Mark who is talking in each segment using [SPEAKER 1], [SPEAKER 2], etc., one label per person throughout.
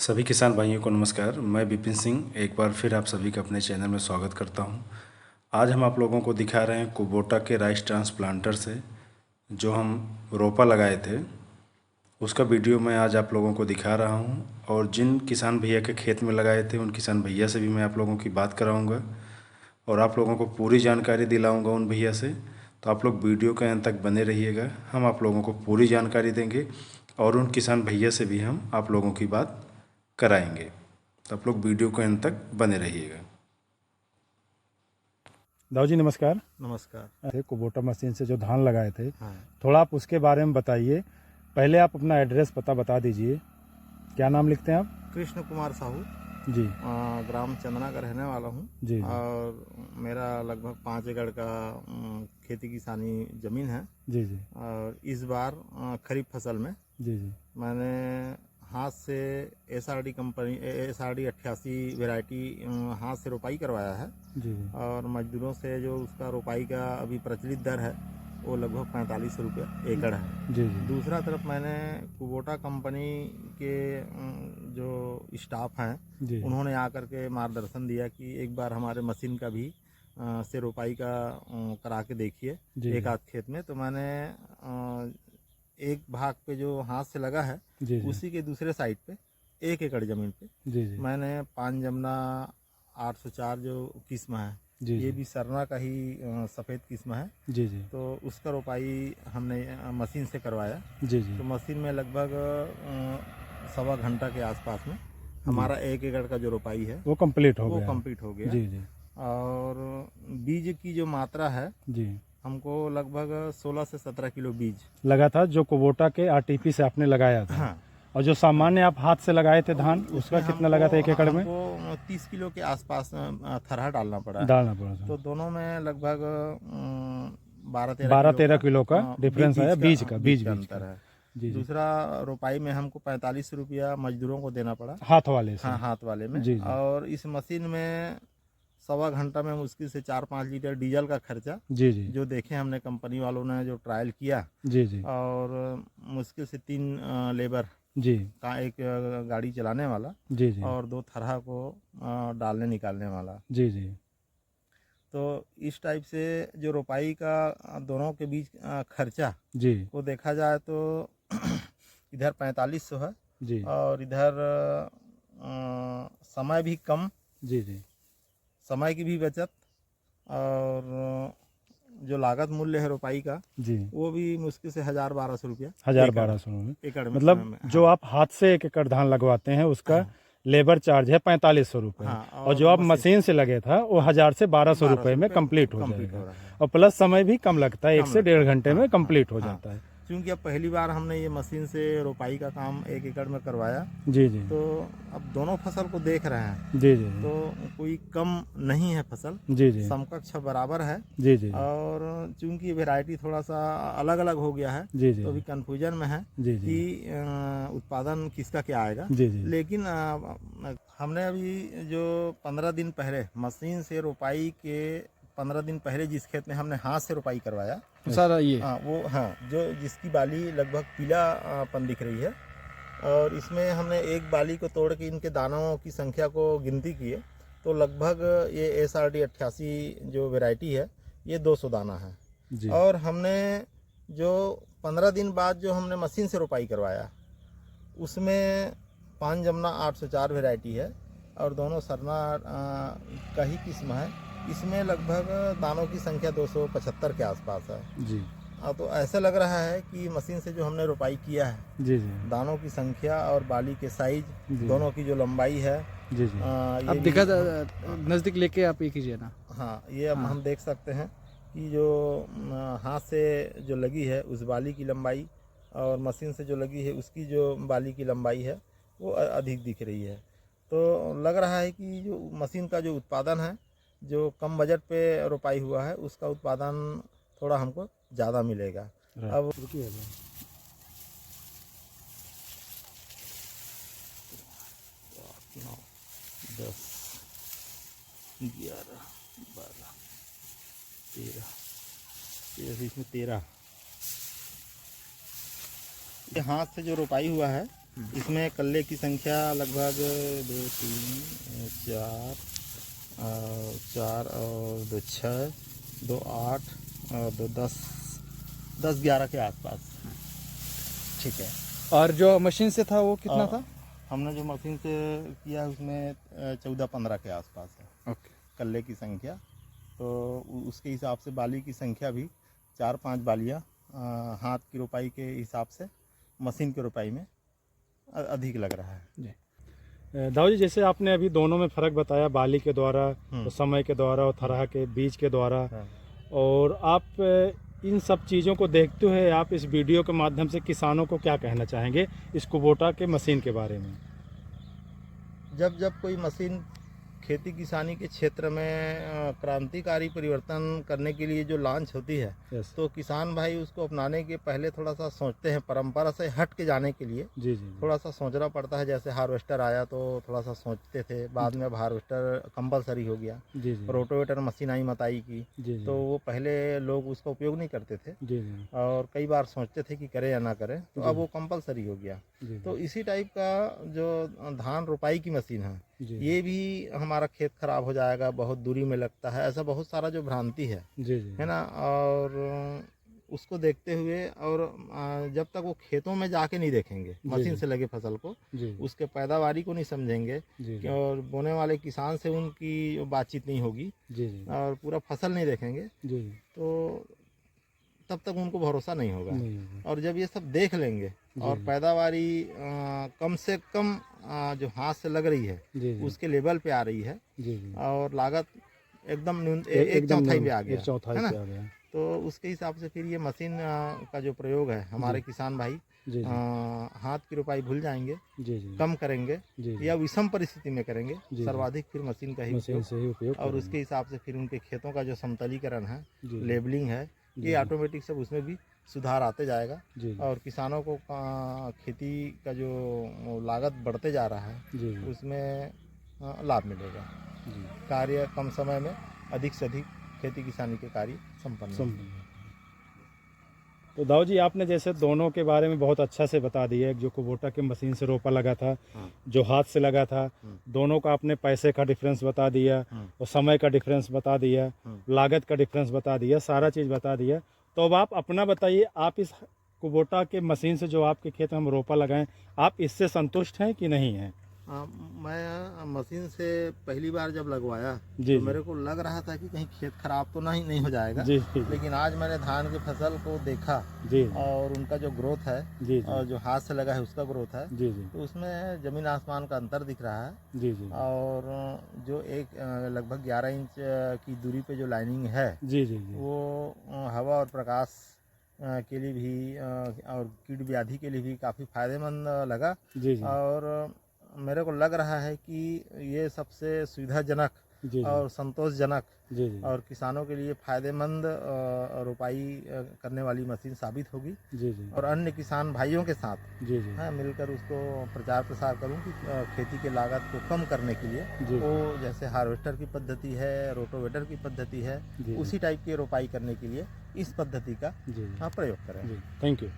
[SPEAKER 1] सभी किसान भाइयों को नमस्कार। मैं विपिन सिंह एक बार फिर आप सभी का अपने चैनल में स्वागत करता हूं। आज हम आप लोगों को दिखा रहे हैं कुबोटा के राइस ट्रांसप्लांटर से जो हम रोपा लगाए थे, उसका वीडियो मैं आज आप लोगों को दिखा रहा हूं। और जिन किसान भैया के खेत में लगाए थे उन किसान भैया से भी मैं आप लोगों की बात कराऊँगा और आप लोगों को पूरी जानकारी दिलाऊँगा उन भैया से। तो आप लोग वीडियो के अंत तक बने रहिएगा, हम आप लोगों को पूरी जानकारी देंगे और उन किसान भैया से भी हम आप लोगों की बात कराएंगे। तो आप लोग वीडियो के अंत तक बने रहिएगा।
[SPEAKER 2] दाऊ जी नमस्कार।
[SPEAKER 3] नमस्कार।
[SPEAKER 2] कुबोटा मशीन से जो धान लगाए थे,
[SPEAKER 3] हाँ,
[SPEAKER 2] थोड़ा आप उसके बारे में बताइए। पहले आप अपना एड्रेस पता बता दीजिए। क्या नाम लिखते हैं आप?
[SPEAKER 3] कृष्ण कुमार साहू
[SPEAKER 2] जी।
[SPEAKER 3] ग्राम चंदना का रहने वाला हूँ।
[SPEAKER 2] जी जी।
[SPEAKER 3] और मेरा लगभग 5 एकड़ का खेती किसानी ज़मीन है।
[SPEAKER 2] जी जी।
[SPEAKER 3] और इस बार खरीफ फसल में
[SPEAKER 2] जी जी।
[SPEAKER 3] मैंने हाथ से SRD कंपनी SRD 88 वैरायटी हाथ से रोपाई करवाया है।
[SPEAKER 2] जी जी।
[SPEAKER 3] और मजदूरों से जो उसका रोपाई का अभी प्रचलित दर है वो लगभग 45 रुपये एकड़ है।
[SPEAKER 2] जी जी।
[SPEAKER 3] दूसरा तरफ मैंने कुबोटा कंपनी के जो स्टाफ हैं
[SPEAKER 2] जी
[SPEAKER 3] उन्होंने आकर के मार्गदर्शन दिया कि एक बार हमारे मशीन का भी से रोपाई का करा के देखिए
[SPEAKER 2] जी
[SPEAKER 3] एक आध खेत में। तो मैंने एक भाग पे जो हाथ से लगा है
[SPEAKER 2] जी। जी
[SPEAKER 3] उसी के दूसरे साइड पे 1 एकड़ ज़मीन पे
[SPEAKER 2] जी। जी
[SPEAKER 3] मैंने 5 जमुना 804 जो किस्म है,
[SPEAKER 2] जी।
[SPEAKER 3] ये भी सरना का ही सफ़ेद किस्म है।
[SPEAKER 2] जी जी।
[SPEAKER 3] तो उसका रोपाई हमने मशीन से करवाया।
[SPEAKER 2] जी जी।
[SPEAKER 3] तो मशीन में लगभग 1.25 घंटा के आसपास में हमारा 1 एकड़ का जो रोपाई है
[SPEAKER 2] वो कंप्लीट हो
[SPEAKER 3] वो
[SPEAKER 2] गया।
[SPEAKER 3] कंप्लीट हो गया।
[SPEAKER 2] जी जी।
[SPEAKER 3] और बीज की जो मात्रा है
[SPEAKER 2] जी।
[SPEAKER 3] हमको लगभग 16 से 17 किलो बीज
[SPEAKER 2] लगा था जो कुबोटा के RTP से आपने लगाया था।
[SPEAKER 3] हाँ।
[SPEAKER 2] और जो सामान्य आप हाथ से लगाए थे धान, उसका कितना लगा था 1 एकड़ में?
[SPEAKER 3] हमको 30 किलो के आसपास थरहा डालना पड़ा है।
[SPEAKER 2] डालना पड़ा था।
[SPEAKER 3] तो दोनों में लगभग
[SPEAKER 2] 12-13 किलो का डिफरेंस आया, बीज का
[SPEAKER 3] अंतर है।
[SPEAKER 2] जी जी।
[SPEAKER 3] दूसरा रोपाई में हमको 45 रुपया मजदूरों को देना पड़ा,
[SPEAKER 2] हाथ वाले से।
[SPEAKER 3] हाँ हाथ वाले में।
[SPEAKER 2] जी जी।
[SPEAKER 3] और इस मशीन में 1.25 घंटा में मुश्किल से 4-5 लीटर डीजल का खर्चा,
[SPEAKER 2] जी जी।
[SPEAKER 3] जो देखे हमने कंपनी वालों ने जो ट्रायल किया।
[SPEAKER 2] जी जी।
[SPEAKER 3] और मुश्किल से 3 लेबर
[SPEAKER 2] जी
[SPEAKER 3] का एक गाड़ी चलाने वाला
[SPEAKER 2] जी। जी
[SPEAKER 3] और 2 थरहा को डालने निकालने वाला।
[SPEAKER 2] जी। जी
[SPEAKER 3] तो इस टाइप से जो रोपाई का दोनों के बीच खर्चा
[SPEAKER 2] जी।
[SPEAKER 3] को देखा जाए तो इधर 4500 है
[SPEAKER 2] जी
[SPEAKER 3] और इधर समय भी कम,
[SPEAKER 2] जी। जी
[SPEAKER 3] समय की भी बचत। और जो लागत मूल्य है रोपाई का
[SPEAKER 2] जी।
[SPEAKER 3] वो भी मुश्किल से 1000-1200 रुपया
[SPEAKER 2] 1000-1200 में।
[SPEAKER 3] एकड़ में
[SPEAKER 2] मतलब जो
[SPEAKER 3] हाँ,
[SPEAKER 2] आप हाथ से 1 एकड़ धान लगवाते हैं उसका
[SPEAKER 3] हाँ,
[SPEAKER 2] लेबर चार्ज है 4500 रुपये।
[SPEAKER 3] हाँ।
[SPEAKER 2] और जो आप मशीन से लगे था वो 1000 से 1200 रुपये में कंप्लीट हो
[SPEAKER 3] कंप्लीट हो
[SPEAKER 2] जाएगा।
[SPEAKER 3] रहा है।
[SPEAKER 2] और प्लस समय भी कम लगता है, 1
[SPEAKER 3] कम
[SPEAKER 2] से
[SPEAKER 3] लगता
[SPEAKER 2] 1.5
[SPEAKER 3] है।
[SPEAKER 2] घंटे
[SPEAKER 3] हाँ,
[SPEAKER 2] में कंप्लीट
[SPEAKER 3] हाँ,
[SPEAKER 2] हो
[SPEAKER 3] हाँ।
[SPEAKER 2] जाता है।
[SPEAKER 3] क्योंकि अब पहली बार हमने ये मशीन से रोपाई का काम 1 एकड़ में करवाया।
[SPEAKER 2] जी जी।
[SPEAKER 3] तो अब दोनों फसल को देख रहे हैं
[SPEAKER 2] जी जी।
[SPEAKER 3] तो कोई कम नहीं है फसल,
[SPEAKER 2] जी जी।
[SPEAKER 3] समकक्ष बराबर है।
[SPEAKER 2] जी जी।
[SPEAKER 3] और चूंकि वैरायटी थोड़ा सा अलग अलग हो गया है
[SPEAKER 2] जी जी।
[SPEAKER 3] तो अभी कंफ्यूजन में है
[SPEAKER 2] जी जी।
[SPEAKER 3] कि उत्पादन किसका क्या आएगा।
[SPEAKER 2] जी जी।
[SPEAKER 3] लेकिन हमने अभी जो 15 दिन पहले मशीन से रोपाई के 15 दिन पहले जिस खेत में हमने हाथ से रोपाई करवाया
[SPEAKER 2] सारा ये
[SPEAKER 3] वो हाँ जो जिसकी बाली लगभग पीलापन दिख रही है। और इसमें हमने एक बाली को तोड़ के इनके दानों की संख्या को गिनती किए तो लगभग ये SRD 88 जो वैरायटी है ये 200 दाना है।
[SPEAKER 2] जी।
[SPEAKER 3] और हमने जो 15 दिन बाद जो हमने मशीन से रोपाई करवाया उसमें 5 जमुना 804 वैरायटी है और दोनों सरना का ही किस्म है। इसमें लगभग दानों की संख्या 275 के आसपास है।
[SPEAKER 2] जी।
[SPEAKER 3] तो ऐसा लग रहा है कि मशीन से जो हमने रोपाई किया है
[SPEAKER 2] जी जी।
[SPEAKER 3] दानों की संख्या और बाली के साइज
[SPEAKER 2] जी।
[SPEAKER 3] दोनों की जो लंबाई है
[SPEAKER 2] जी जी।
[SPEAKER 3] ये
[SPEAKER 4] अब दिखा नज़दीक लेके आप ये कीजिए ना।
[SPEAKER 3] हाँ ये अब
[SPEAKER 4] हाँ।
[SPEAKER 3] हम देख सकते हैं कि जो हाथ से जो लगी है उस बाली की लंबाई और मशीन से जो लगी है उसकी जो बाली की लंबाई है वो अधिक दिख रही है। तो लग रहा है कि जो मशीन का जो उत्पादन है जो कम बजट पे रोपाई हुआ है उसका उत्पादन थोड़ा हमको ज़्यादा मिलेगा। अब 9, 10, 11, 12, 13 इसमें 13 ये हाथ से जो रोपाई हुआ है इसमें कल्ले की संख्या लगभग 2 3 4 4 और 2 6 2 8 और 2 10 11 के आसपास।
[SPEAKER 4] ठीक है। और जो मशीन से था वो कितना था?
[SPEAKER 3] हमने जो मशीन से किया उसमें 14-15 के आसपास है
[SPEAKER 4] ओके।
[SPEAKER 3] कल्ले की संख्या। तो उसके हिसाब से बाली की संख्या भी 4-5 बालियाँ हाथ की रोपाई के हिसाब से मशीन की रोपाई में अधिक लग रहा है।
[SPEAKER 4] जी।
[SPEAKER 2] दाऊ जी, जैसे आपने अभी दोनों में फ़र्क बताया, बाली के द्वारा और समय के द्वारा और थरहा के बीज के द्वारा, और आप इन सब चीज़ों को देखते हुए आप इस वीडियो के माध्यम से किसानों को क्या कहना चाहेंगे इस कुबोटा के मशीन के बारे में?
[SPEAKER 3] जब कोई मशीन खेती किसानी के क्षेत्र में क्रांतिकारी परिवर्तन करने के लिए जो लॉन्च होती है, तो किसान भाई उसको अपनाने के पहले थोड़ा सा सोचते हैं, परंपरा से हट के जाने के लिए
[SPEAKER 2] जी जी।
[SPEAKER 3] थोड़ा सा सोचना पड़ता है। जैसे हार्वेस्टर आया तो थोड़ा सा सोचते थे, बाद में अब हार्वेस्टर कंपलसरी हो गया।
[SPEAKER 2] जी जी।
[SPEAKER 3] रोटोवेटर मशीन आई मताई की,
[SPEAKER 2] जी जी।
[SPEAKER 3] तो वो पहले लोग उसका उपयोग नहीं करते थे
[SPEAKER 2] जी जी।
[SPEAKER 3] और कई बार सोचते थे कि करें या ना करें, तो अब वो कंपलसरी हो गया।
[SPEAKER 2] जी।
[SPEAKER 3] तो इसी टाइप का जो धान रोपाई की मशीन है,
[SPEAKER 2] जी।
[SPEAKER 3] ये भी हमारा खेत खराब हो जाएगा, बहुत दूरी में लगता है, ऐसा बहुत सारा जो भ्रांति है,
[SPEAKER 2] जी जी।
[SPEAKER 3] है ना। और उसको देखते हुए और जब तक वो खेतों में जाके नहीं देखेंगे मशीन से लगे फसल को,
[SPEAKER 2] जी।
[SPEAKER 3] उसके पैदावारी को नहीं समझेंगे,
[SPEAKER 2] जी।
[SPEAKER 3] और बोने वाले किसान से उनकी बातचीत नहीं होगी,
[SPEAKER 2] जी जी।
[SPEAKER 3] और पूरा फसल नहीं देखेंगे,
[SPEAKER 2] जी।
[SPEAKER 3] तो तब तक उनको भरोसा नहीं होगा।
[SPEAKER 2] नहीं होगा।
[SPEAKER 3] और जब ये सब देख लेंगे और पैदावारी कम से कम जो हाथ से लग रही है
[SPEAKER 2] जी जी।
[SPEAKER 3] उसके लेवल पे आ रही है,
[SPEAKER 2] जी जी।
[SPEAKER 3] और लागत एकदम एक चौथाई में आ गया,
[SPEAKER 2] एक चौथाई
[SPEAKER 3] है ना।
[SPEAKER 2] पे आ गया।
[SPEAKER 3] तो उसके हिसाब से फिर ये मशीन का जो प्रयोग है, हमारे किसान भाई
[SPEAKER 2] जी जी।
[SPEAKER 3] हाथ की रोपाई भूल जाएंगे,
[SPEAKER 2] जी जी।
[SPEAKER 3] कम करेंगे,
[SPEAKER 2] जी जी।
[SPEAKER 3] या विषम परिस्थिति में करेंगे,
[SPEAKER 2] जी।
[SPEAKER 3] सर्वाधिक फिर मशीन का ही
[SPEAKER 2] मशीन
[SPEAKER 3] उपयोग,
[SPEAKER 2] से ही उपयोग
[SPEAKER 3] और
[SPEAKER 2] करेंगे।
[SPEAKER 3] उसके हिसाब से फिर उनके खेतों का जो समतलीकरण है,
[SPEAKER 2] जी।
[SPEAKER 3] लेबलिंग है, ये ऑटोमेटिक सब उसमें भी सुधार आते जाएगा।
[SPEAKER 2] जी।
[SPEAKER 3] और किसानों को खेती का जो लागत बढ़ते जा रहा है,
[SPEAKER 2] जी।
[SPEAKER 3] उसमें लाभ मिलेगा।
[SPEAKER 2] जी।
[SPEAKER 3] कार्य कम समय में अधिक से अधिक खेती किसानी के कार्य संपन्न होंगे।
[SPEAKER 2] तो दाऊ जी, आपने जैसे दोनों के बारे में बहुत अच्छा से बता दिया, एक जो कुबोटा के मशीन से रोपा लगा था, जो हाथ से लगा था, दोनों का आपने पैसे का डिफरेंस बता दिया, और समय का डिफरेंस बता दिया, लागत का डिफरेंस बता दिया, सारा चीज़ बता दिया। तो अब आप अपना बताइए, आप इस कुबोटा के मशीन से जो आपके खेत में हम रोपा लगाएं, आप इससे संतुष्ट हैं कि नहीं हैं?
[SPEAKER 3] मैं मशीन से पहली बार जब लगवाया
[SPEAKER 2] जी,
[SPEAKER 3] तो मेरे को लग रहा था कि कहीं खेत खराब तो नहीं हो जाएगा।
[SPEAKER 2] जी।
[SPEAKER 3] लेकिन आज मैंने धान की फसल को देखा,
[SPEAKER 2] जी।
[SPEAKER 3] और उनका जो ग्रोथ है,
[SPEAKER 2] जी।
[SPEAKER 3] और जो हाथ से लगा है उसका ग्रोथ है,
[SPEAKER 2] जी जी।
[SPEAKER 3] तो उसमें ज़मीन आसमान का अंतर दिख रहा है।
[SPEAKER 2] जी जी।
[SPEAKER 3] और जो एक लगभग 11 इंच की दूरी पे जो लाइनिंग है,
[SPEAKER 2] जी जी।
[SPEAKER 3] वो हवा और प्रकाश के लिए भी और कीट व्याधि के लिए भी काफ़ी फायदेमंद लगा।
[SPEAKER 2] जी जी।
[SPEAKER 3] और मेरे को लग रहा है कि ये सबसे सुविधाजनक
[SPEAKER 2] जी।
[SPEAKER 3] और संतोषजनक
[SPEAKER 2] जी जी।
[SPEAKER 3] और किसानों के लिए फायदेमंद रोपाई करने वाली मशीन साबित होगी।
[SPEAKER 2] जी जी।
[SPEAKER 3] और अन्य किसान भाइयों के साथ
[SPEAKER 2] जी जी।
[SPEAKER 3] मिलकर उसको प्रचार प्रसार करूं कि खेती की लागत को कम करने के लिए
[SPEAKER 2] जी।
[SPEAKER 3] वो जैसे हार्वेस्टर की पद्धति है, रोटोवेटर की पद्धति है,
[SPEAKER 2] जी।
[SPEAKER 3] उसी टाइप की रोपाई करने के लिए इस पद्धति का
[SPEAKER 2] जी।
[SPEAKER 3] प्रयोग करें।
[SPEAKER 2] जी। Thank you.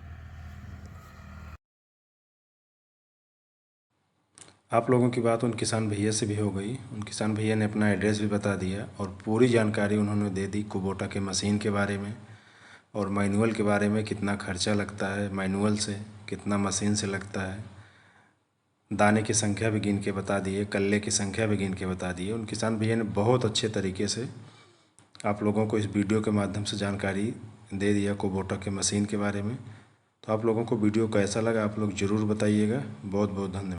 [SPEAKER 1] आप लोगों की बात उन किसान भैया से भी हो गई। उन किसान भैया ने अपना एड्रेस भी बता दिया और पूरी जानकारी उन्होंने दे दी कुबोटा के मशीन के बारे में और मैनुअल के बारे में, कितना खर्चा लगता है मैनुअल से, कितना मशीन से लगता है। दाने की संख्या भी गिन के बता दिए, कल्ले की संख्या भी गिन के बता दिए। उन किसान भैया ने बहुत अच्छे तरीके से आप लोगों को इस वीडियो के माध्यम से जानकारी दे दिया कुबोटा के मशीन के बारे में। तो आप लोगों को वीडियो कैसा लगा आप लोग ज़रूर बताइएगा। बहुत बहुत धन्यवाद।